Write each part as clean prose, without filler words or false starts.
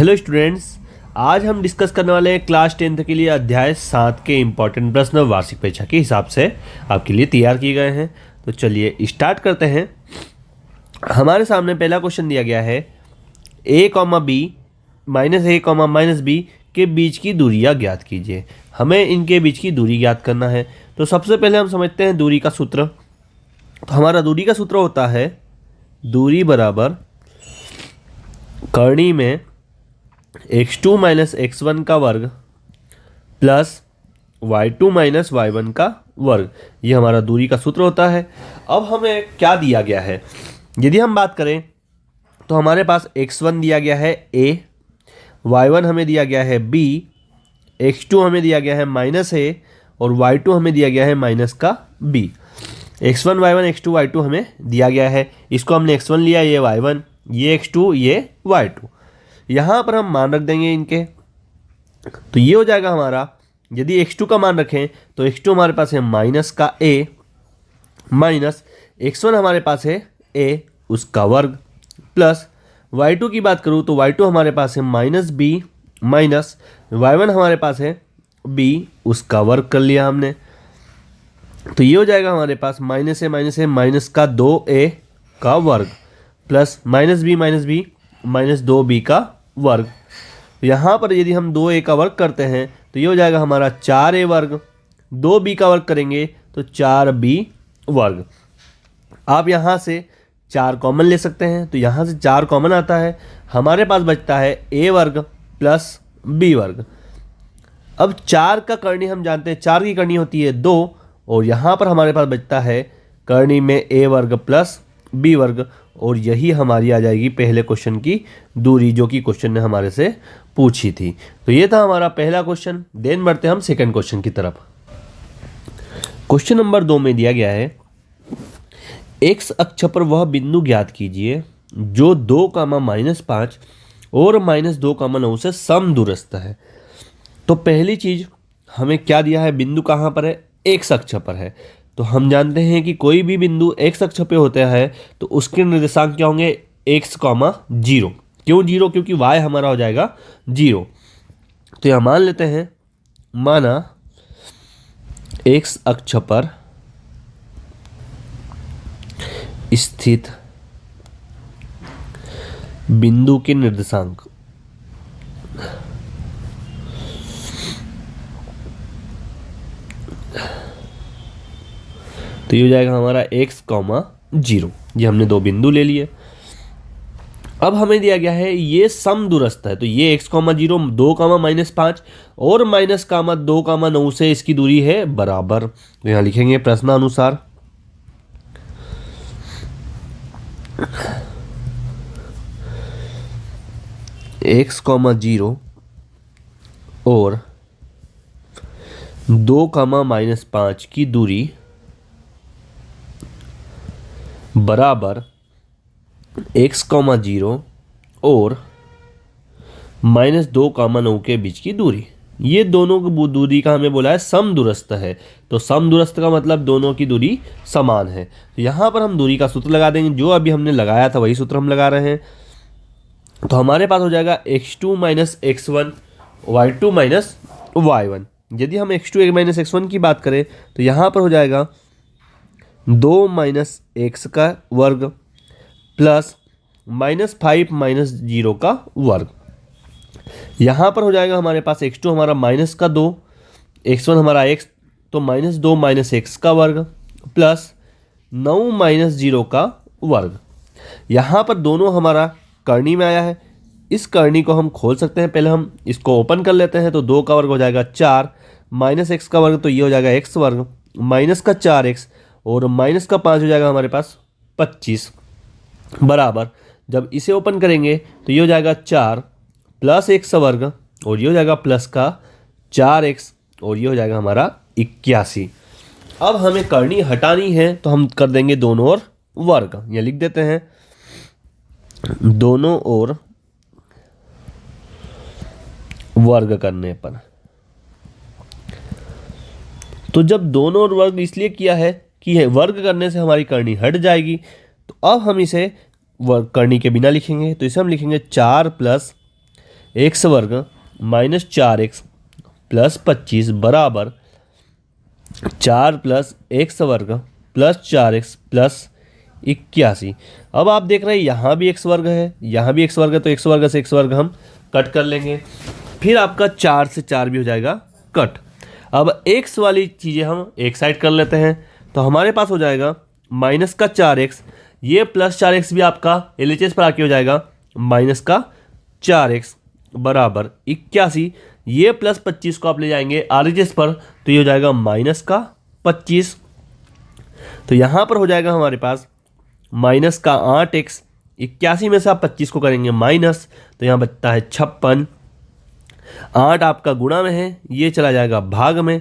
Hello students, आज हम discuss करने वाले हैं क्लास 10th के लिए अध्याय 7 के इम्पॉर्टेंट प्रश्न वार्षिक परीक्षा के हिसाब से आपके लिए तैयार किए गए हैं। तो चलिए स्टार्ट करते हैं। हमारे सामने पहला क्वेश्चन दिया गया है a, b minus a, minus b के बीच की दूरियां ज्ञात कीजिए। हमें इनके बीच की दूरी ज्ञात करना है। तो सबसे पहले हम समझते हैं दूरी का सूत्र। तो हमारा दूरी का सूत्र होता है दूरी बराबर करनी में x2 माइनस x1 का वर्ग प्लस y2 माइनस y1 का वर्ग। ये हमारा दूरी का सूत्र होता है। अब हमें क्या दिया गया है, यदि हम बात करें तो हमारे पास x1 दिया गया है a, y1 हमें दिया गया है b, x2 हमें दिया गया है माइनस a और y2 हमें दिया गया है माइनस का b। x1 y1 x2 y2 हमें दिया गया है। इसको हमने x1 लिया, ये y1, ये x2, ये y2। यहाँ पर हम मान रख देंगे इनके। तो ये हो जाएगा हमारा, यदि x2 का मान रखें तो x2 हमारे पास है माइनस का a माइनस x1 हमारे पास है a उसका वर्ग प्लस y2 की बात करूँ तो y2 हमारे पास है माइनस b माइनस y1 हमारे पास है b उसका वर्ग कर लिया हमने। तो ये हो जाएगा हमारे पास माइनस है माइनस का 2a का वर्ग plus minus b minus 2b का वर्ग। यहाँ पर यदि हम 2a का वर्ग करते हैं तो ये हो जाएगा हमारा 4a वर्ग, 2b का वर्ग करेंगे तो 4b वर्ग। आप यहाँ से 4 कॉमन ले सकते हैं, तो यहाँ से 4 कॉमन आता है, हमारे पास बचता है a वर्ग प्लस b वर्ग। अब 4 का करनी हम जानते हैं, 4 की करनी होती है 2 और यहाँ पर हमारे पास बचता है करनी में a वर्ग प्लस b वर्ग और यही हमारी आ जाएगी पहले क्वेश्चन की दूरी, जो कि क्वेश्चन ने हमारे से पूछी थी। तो ये था हमारा पहला क्वेश्चन। देन बढ़ते हम सेकंड क्वेश्चन की तरफ। क्वेश्चन नंबर 2 में दिया गया है x अक्ष पर वह बिंदु ज्ञात कीजिए जो 2, -5 और -2, 9 से समदूरस्थ है। तो पहली चीज हमें क्या दिया है, बिंदु कहाँ पर है, x अक्ष पर है। तो हम जानते हैं कि कोई भी बिंदु x अक्ष पे होता है तो उसके निर्देशांक क्या होंगे, x, 0। क्यों 0? क्योंकि y हमारा हो जाएगा 0। तो यह मान लेते हैं, माना x अक्ष पर स्थित बिंदु के निर्देशांक तो ये हो जाएगा हमारा x, 0। ये हमने 2 बिंदु ले लिए। अब हमें दिया गया है ये समदूरस्थ है, तो ये x, 0, 2, -5 और -2, 9 से इसकी दूरी है बराबर। तो यहाँ लिखेंगे प्रश्नानुसार x, 0 और 2, -5 की दूरी बराबर x, 0 और -2, 9 के बीच की दूरी। ये दोनों की दूरी का हमें बोला है समदूरस्थ है। तो समदूरस्थ का मतलब दोनों की दूरी समान है। तो यहाँ पर हम दूरी का सूत्र लगा देंगे, जो अभी हमने लगाया था वही सूत्र हम लगा रहे हैं। तो हमारे पास हो जाएगा x2 minus x1 y2 minus y1। यदि हम x2 माइनस x1 की बात करें तो यहाँ पर हो जाएगा 2 माइनस x का वर्ग प्लस -5 माइनस 0 का वर्ग। यहाँ पर हो जाएगा हमारे पास x2 हमारा माइनस का 2, x1 हमारा x, तो -2 माइनस x का वर्ग प्लस 9 माइनस 0 का वर्ग। यहाँ पर दोनों हमारा करनी में आया है। इस करनी को हम खोल सकते हैं। पहले हम इसको ओपन कर लेते हैं। तो 2 का वर्ग हो जाएगा 4 माइनस x का वर्ग, तो ये हो जाएगा x वर्ग माइनस का 4x और माइनस का 5 हो जाएगा हमारे पास 25 बराबर। जब इसे ओपन करेंगे तो ये हो जाएगा 4 प्लस x वर्ग और ये हो जाएगा प्लस का 4x और ये हो जाएगा हमारा 81। अब हमें करनी हटानी है तो हम कर देंगे दोनों ओर वर्ग। ये लिख देते हैं, दोनों ओर वर्ग करने पर। तो जब दोनों ओर वर्ग इसलिए किया है कि वर्ग करने से हमारी करनी हट जाएगी। तो अब हम इसे करनी के बिना लिखेंगे। तो इसे हम लिखेंगे 4 प्लस एक्स वर्ग माइनस 4x प्लस 25 बराबर 4 प्लस एक्स वर्ग प्लस 4x प्लस 81। अब आप देख रहे हैं यहाँ भी एक्स वर्ग है, यहाँ भी एक्स वर्ग है, तो एक्स वर्ग से एक्स वर्ग हम कट कर लेंगे। फिर आपका 4 से 4 भी हो जाएगा कट। अब एक्स वाली चीज़ें हम एक साइड कर लेते हैं, तो हमारे पास हो जाएगा माइनस का 4x, ये प्लस 4x भी आपका LHS पर आके हो जाएगा माइनस का 4x बराबर 81। ये प्लस 25 को आप ले जाएंगे RHS पर, तो ये हो जाएगा माइनस का 25। तो यहाँ पर हो जाएगा हमारे पास माइनस का 8x, 81 में से आप 25 को करेंगे माइनस, तो यहाँ बचता है 56। 8 आपका गुणा में है, ये चला जाएगा भाग में,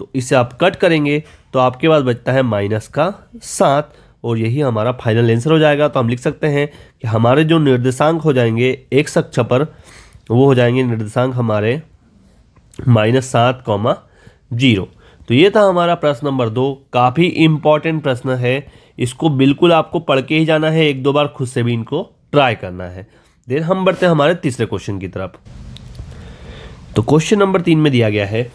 तो इसे आप कट करेंगे तो आपके पास बचता है माइनस का 7, और यही हमारा फाइनल आंसर हो जाएगा। तो हम लिख सकते हैं कि हमारे जो निर्देशांक हो जाएंगे एक्स अक्ष पर, वो हो जाएंगे निर्देशांक हमारे -7,0। तो ये था हमारा प्रश्न नंबर 2। काफ़ी इम्पॉर्टेंट प्रश्न है, इसको बिल्कुल आपको पढ़ के ही जाना है, एक दो बार खुद से भी इनको ट्राई करना है। देन हम बढ़ते हैं हमारे तीसरे क्वेश्चन की तरफ। तो क्वेश्चन नंबर 3 में दिया गया है,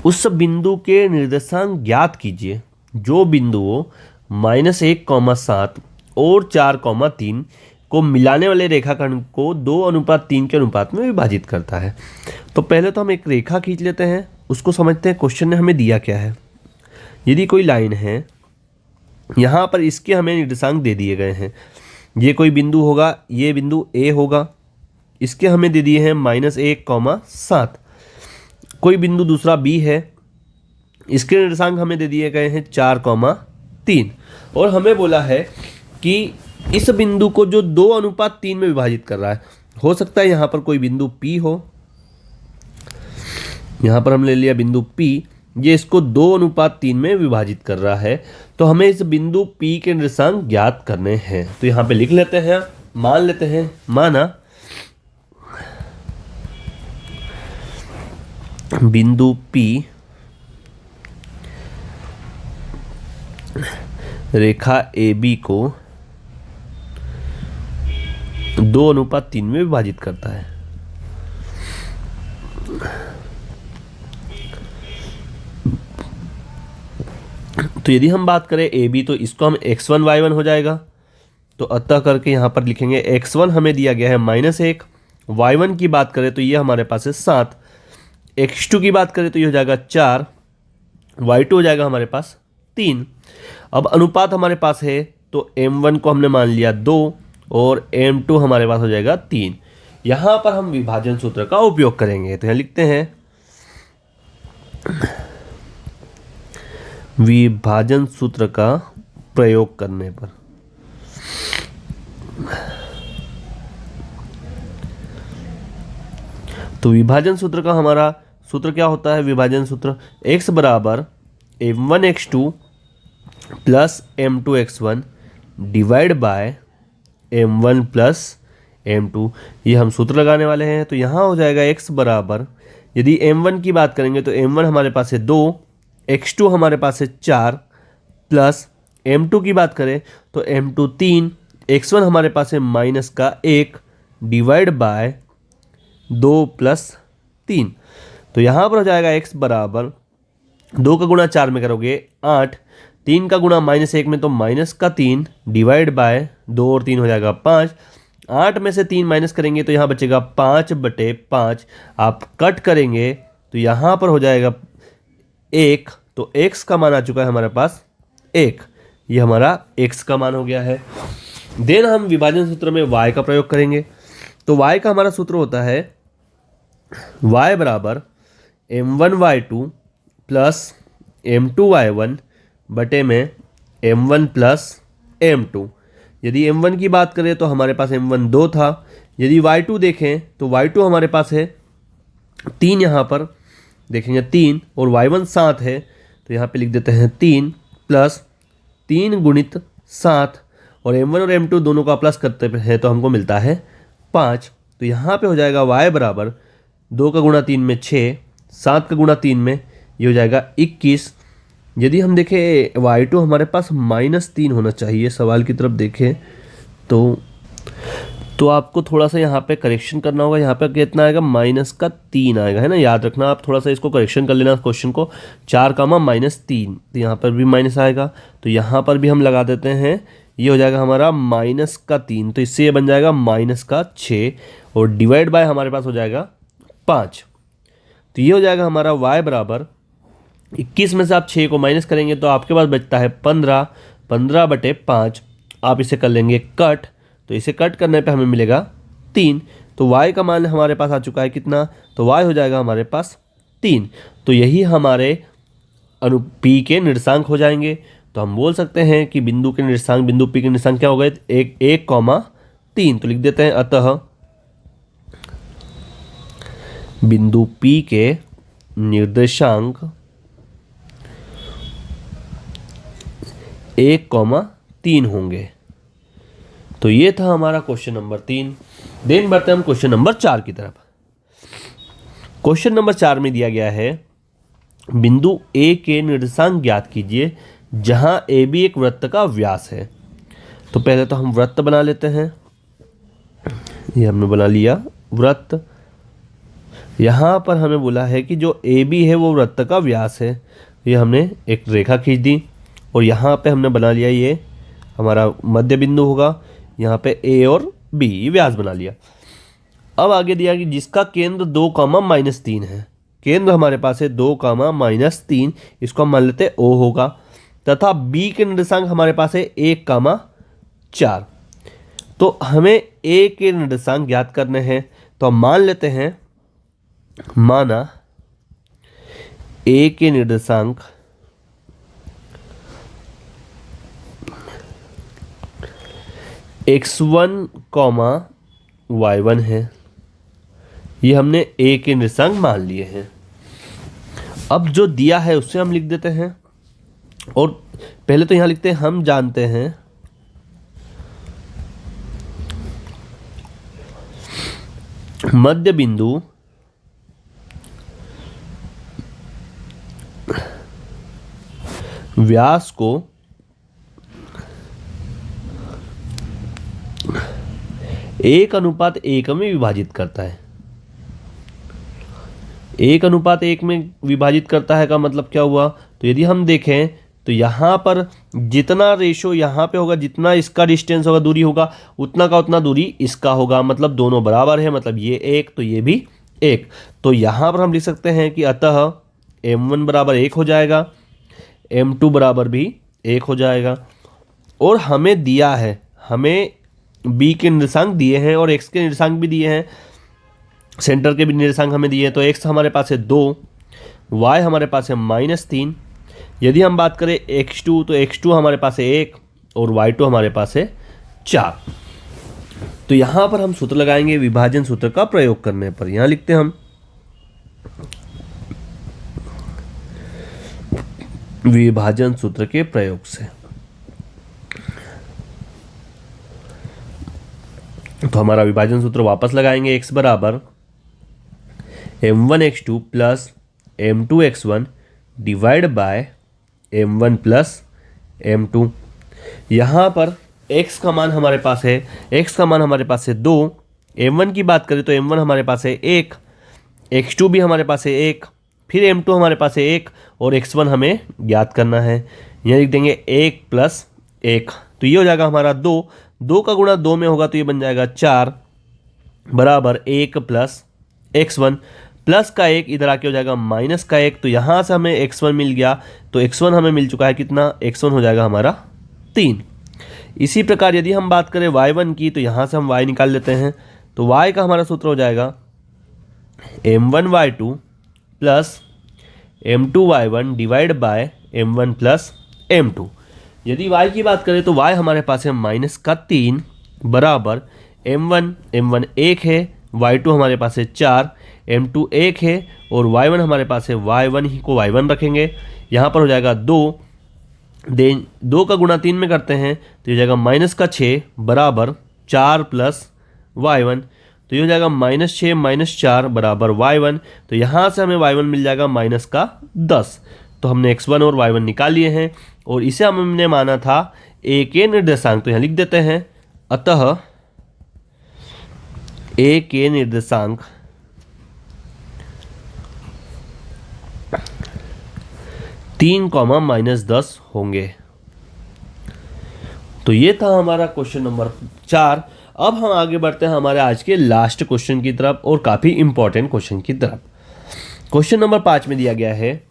उस बिंदु के निर्देशांक ज्ञात कीजिए जो बिंदुओं -1,7 और 4,3 को मिलाने वाले रेखाखंड को 2:3 के अनुपात में विभाजित करता है। तो पहले तो हम एक रेखा खींच लेते हैं, उसको समझते हैं क्वेश्चन ने हमें दिया क्या है। यदि कोई लाइन है, यहाँ पर इसके हमें निर्देशांक दे दिए गए हैं। ये कोई बिंदु होगा, ये बिंदु A होगा, इसके हमें दे दिए हैं -1,7। कोई बिंदु दूसरा B है, इसके निर्देशांक हमें दे दिए गए हैं 4,3, और हमें बोला है कि इस बिंदु को जो 2:3 में विभाजित कर रहा है, हो सकता है यहाँ पर कोई बिंदु P हो, यहाँ पर हम ले लिया बिंदु P, ये इसको 2:3 में विभाजित कर रहा है, तो हमें इस बिंदु P के निर्देशांक ज्ञात करने हैं। तो यहाँ पे लिख लेते हैं, मान लेते हैं, माना बिंदु P रेखा AB को 2:3 में विभाजित करता है। तो यदि हम बात करें AB, तो इसको हम x1 y1 हो जाएगा, तो अतः करके यहाँ पर लिखेंगे x1 हमें दिया गया है -1, y1 की बात करें तो ये हमारे पास है 7, x2 की बात करें तो ये हो जाएगा 4, y2 हो जाएगा हमारे पास 3। अब अनुपात हमारे पास है, तो m1 को हमने मान लिया 2 और m2 हमारे पास हो जाएगा 3। यहाँ पर हम विभाजन सूत्र का उपयोग करेंगे, तो यहाँ लिखते हैं विभाजन सूत्र का प्रयोग करने पर तो विभाजन सूत्र का हमारा सूत्र क्या होता है। विभाजन सूत्र x बराबर m1x2 plus m2x1 divide by m1 plus m2, ये हम सूत्र लगाने वाले हैं। तो यहाँ हो जाएगा x बराबर, यदि m1 की बात करेंगे तो m1 हमारे पास है 2, x2 हमारे पास है 4, प्लस m2 की बात करें तो m2 3, x1 हमारे पास है -1 डिवाइड बाय 2 प्लस 3। तो यहाँ पर हो जाएगा x बराबर 2 का गुणा 4 में करोगे 8, 3 का गुणा -1 में तो -3 डिवाइड बाय 2 और 3 हो जाएगा 5। 8 में से 3 माइनस करेंगे तो यहाँ बचेगा 5/5। आप कट करेंगे तो यहाँ पर हो जाएगा 1, तो x का मान आ चुका है हमारे पास 1, ये हमारा x का मान हो गया है। देन हम विभाजन सूत्र में y का प्रयोग करेंगे। तो y का हमारा सूत्र होता है y बराबर m1y2 प्लस m2y1 बटे में m1 प्लस m2। यदि m1 की बात करें तो हमारे पास m1 2 था, यदि y2 देखें तो y2 हमारे पास है 3, यहाँ पर देखेंगे 3, और y1 7 है, तो यहाँ पे लिख देते हैं 3 प्लस 3 गुणित 7, और m1 और m2 दोनों का प्लस करते हैं तो हमको मिलता है 5। तो यहाँ पे हो जाएगा y बराबर 2 का गुणा 3 में 6, 7 का गुणा 3 में ये हो जाएगा 21। यदि हम देखें y2 हमारे पास -3 होना चाहिए, सवाल की तरफ देखें तो तो आपको थोड़ा सा यहाँ पे करेक्शन करना होगा। यहाँ पे कितना आएगा, -3 आएगा, है ना। याद रखना, आप थोड़ा सा इसको करेक्शन कर लेना क्वेश्चन को। 4 -3, तो यहाँ पर भी माइनस आएगा, तो यहाँ पर भी हम लगा देते हैं। ये हो जाएगा हमारा -3, तो इससे ये बन जाएगा -6, और डिवाइड बाय हमारे पास हो जाएगा 5। तो ये हो जाएगा हमारा y बराबर 21 में से आप 6 को माइनस करेंगे तो आपके पास बचता है 15/5। आप इसे कर लेंगे कट, तो इसे कट करने पे हमें मिलेगा 3। तो y का मान हमारे पास आ चुका है कितना, तो y हो जाएगा हमारे पास 3। तो यही हमारे P के निर्देशांक हो जाएंगे। तो हम बोल सकते हैं कि बिंदु के निर्देशांक, बिंदु P के निर्देशांक क्या हो गए, 1,3। तो लिख देते हैं, अतः बिंदु P के निर्देशांक 1,3 होंगे। तो ये था हमारा क्वेश्चन नंबर 3। देन बढ़ते हैं हम क्वेश्चन नंबर 4 की तरफ। क्वेश्चन नंबर 4 में दिया गया है, बिंदु A के निर्देशांक ज्ञात कीजिए जहां AB एक वृत्त का व्यास है। तो पहले तो हम वृत्त बना लेते हैं। ये हमने बना लिया वृत्त। यहाँ पर हमें बोला है कि जो AB है वो वृत्त का व्यास है। ये हमने एक रेखा खींच दी, और यहाँ पे हमने बना लिया, ये हमारा मध्य बिंदु होगा। यहाँ पे A और B व्यास बना लिया। अब आगे दिया कि जिसका केंद्र 2, -3 है। केंद्र हमारे पास है 2, -3, इसको हम मान लेते O होगा, तथा B के निर्देशांक हमारे पास है 1, 4। तो हमें A के निर्देशांक ज्ञात करने हैं। तो हम मान लेते हैं, माना A के निर्देशांक x1, y1 है। ये हमने A के निर्देशांक मान लिए हैं। अब जो दिया है उससे हम लिख देते हैं, और पहले तो यहाँ लिखते हैं, हम जानते हैं मध्य बिंदु व्यास को 1:1 में विभाजित करता है। 1:1 में विभाजित करता है का मतलब क्या हुआ, तो यदि हम देखें तो यहाँ पर जितना रेशो यहाँ पे होगा, जितना इसका डिस्टेंस होगा, दूरी होगा, उतना का उतना दूरी इसका होगा। मतलब दोनों बराबर है, मतलब ये 1 तो ये भी 1। तो यहाँ पर हम लिख सकते हैं कि अतः m1 बराबर 1 हो जाएगा, m2 बराबर भी 1 हो जाएगा। और हमें दिया है, हमें B के निर्देशांक दिए हैं और x के निर्देशांक भी दिए हैं, सेंटर के भी निर्देशांक हमें दिए हैं। तो x हमारे पास है 2, y हमारे पास है -3। यदि हम बात करें x2, तो x2 हमारे पास है 1 और y2 हमारे पास है 4। तो यहाँ पर हम सूत्र लगाएंगे विभाजन सूत्र का प्रयोग करने पर। यहाँ लिखते हैं हम विभाजन सूत्र के प्रयोग से। तो हमारा विभाजन सूत्र वापस लगाएंगे, x बराबर m1x2 plus m2x1 divide by m1 plus m2। यहाँ पर x का मान हमारे पास है, x का मान हमारे पास है 2। m1 की बात करें तो m1 हमारे पास है 1, x2 भी हमारे पास है 1, फिर m2 हमारे पास है 1, और x1 हमें ज्ञात करना है। यहाँ लिख देंगे 1 + 1, तो ये हो जाएगा हमारा 2। 2 का गुणा 2 में होगा तो ये बन जाएगा 4 बराबर 1 + x1, प्लस का 1 इधर आके हो जाएगा माइनस का 1। तो यहाँ से हमें x1 मिल गया, तो x1 हमें मिल चुका है कितना, x1 हो जाएगा हमारा 3। इसी प्रकार यदि हम बात करें y1 की, तो यहाँ से हम y निकाल लेते हैं। तो y का हमारा सूत्र हो जाएगा m1y2 plus m2y1 divide by m1 plus m2। यदि y की बात करें तो y हमारे पास है -3 बराबर m1 1 है, y2 हमारे पास है 4, m2 1 है, और y1 हमारे पास है y1 ही को y1 रखेंगे। यहाँ पर हो जाएगा 2, देन 2 का गुणा 3 में करते हैं तो ये हो जाएगा -6 बराबर 4 + y1। तो ये हो जाएगा -6 - 4 बराबर y1। तो यहाँ से हमें y1 मिल जाएगा -10। तो हमने x1 और y1 निकाल लिए हैं, और इसे हमने माना था a के निर्देशांक। तो यहाँ लिख देते हैं, अतः ए के निर्देशांक तीन कॉमा -10 होंगे। तो ये था हमारा क्वेश्चन नंबर 4। अब हम आगे बढ़ते हैं हमारे आज के लास्ट क्वेश्चन की तरफ और काफ़ी इंपॉर्टेंट क्वेश्चन की तरफ। क्वेश्चन नंबर 5 में दिया गया है,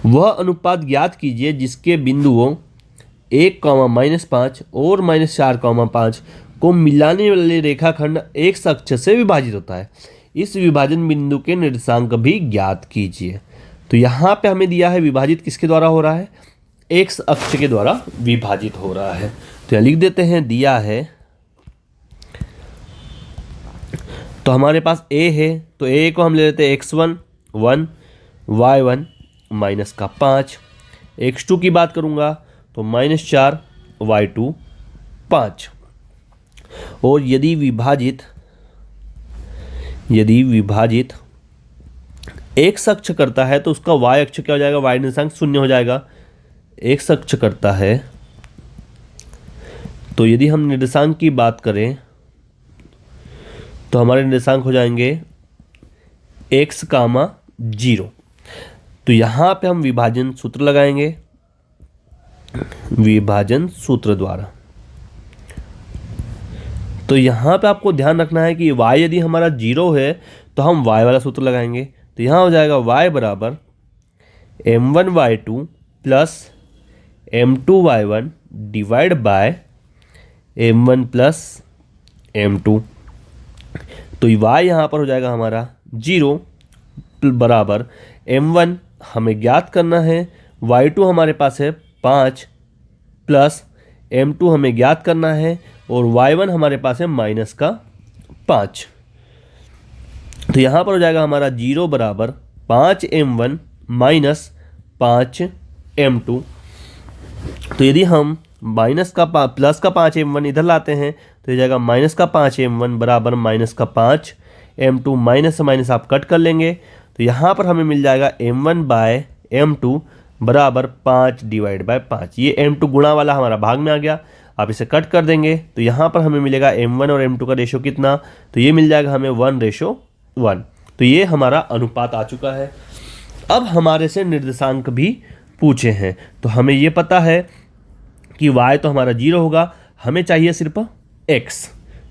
वह अनुपात ज्ञात कीजिए जिसके बिंदुओं 1, -5 और -4, 5 को मिलाने वाले रेखाखंड एक अक्ष से विभाजित होता है। इस विभाजन बिंदु के निर्देशांक भी ज्ञात कीजिए। तो यहाँ पे हमें दिया है विभाजित किसके द्वारा हो रहा है, एक्स अक्ष के द्वारा विभाजित हो रहा है। तो यहाँ लिख देते हैं, दिया है तो हमारे पास a है, तो a को हम ले लेते हैं x1 1, y1 -5, x2 की बात करूँगा तो -4, y2 5। और यदि विभाजित x अक्ष करता है तो उसका y अक्ष क्या हो जाएगा, y निर्देशांक 0 हो जाएगा। x अक्ष करता है तो यदि हम निर्देशांक की बात करें तो हमारे निर्देशांक हो जाएंगे x, 0। तो यहाँ पे हम विभाजन सूत्र लगाएंगे, विभाजन सूत्र द्वारा। तो यहाँ पे आपको ध्यान रखना है कि y यदि हमारा 0 है तो हम y वाला सूत्र लगाएंगे। तो यहाँ हो जाएगा y बराबर m1 y2 plus m2 y1 divide by m1 plus m2। तो y यहाँ पर हो जाएगा हमारा 0 बराबर m1 हमें ज्ञात करना है, y2 हमारे पास है 5 प्लस m2 हमें ज्ञात करना है और y1 हमारे पास है -5। तो यहाँ पर हो जाएगा हमारा 0 बराबर 5m1 -5m2। तो यदि हम प्लस का 5m1 इधर लाते हैं तो ये जाएगा -5m1 बराबर -5m2, माइनस से माइनस आप कट कर लेंगे। तो यहाँ पर हमें मिल जाएगा m1/m2 बराबर 5/5। ये m2 गुणा वाला हमारा भाग में आ गया, आप इसे कट कर देंगे तो यहाँ पर हमें मिलेगा m1 और m2 का रेशो कितना, तो ये मिल जाएगा हमें 1:1। तो ये हमारा अनुपात आ चुका है। अब हमारे से निर्देशांक भी पूछे हैं, तो हमें ये पता है कि y तो हमारा 0 होगा, हमें चाहिए सिर्फ x।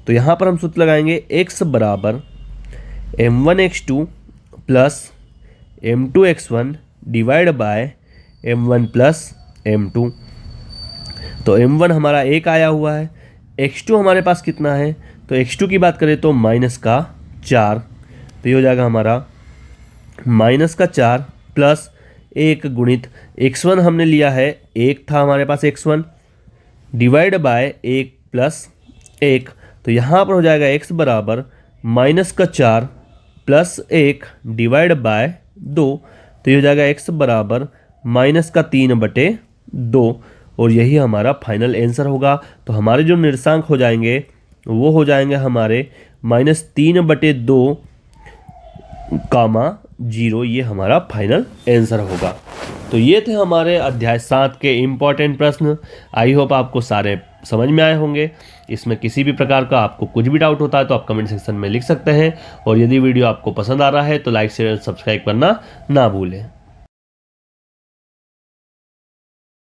तो यहाँ पर हम सूत्र लगाएंगे x बराबर m1x2 plus m2x1 divide by m1 plus m2। तो m1 हमारा 1 आया हुआ है, x2 हमारे पास कितना है, तो x2 की बात करें तो -4। तो ये हो जाएगा हमारा -4 प्लस 1 गुणित x1 हमने लिया है 1 था हमारे पास x1 डिवाइड बाय 1 प्लस 1। तो यहाँ पर हो जाएगा x बराबर -4 प्लस 1 डिवाइड बाय 2। तो ये हो जाएगा x बराबर -3/2 और यही हमारा फाइनल आंसर होगा। तो हमारे जो निर्देशांक हो जाएंगे वो हो जाएंगे हमारे -3/2, 0, ये हमारा फाइनल आंसर होगा। तो ये थे हमारे अध्याय 7 के इम्पॉर्टेंट प्रश्न। आई होप आपको सारे समझ में आए होंगे। इसमें किसी भी प्रकार का आपको कुछ भी डाउट होता है तो आप कमेंट सेक्शन में लिख सकते हैं, और यदि वीडियो आपको पसंद आ रहा है तो लाइक शेयर सब्सक्राइब करना ना भूलें।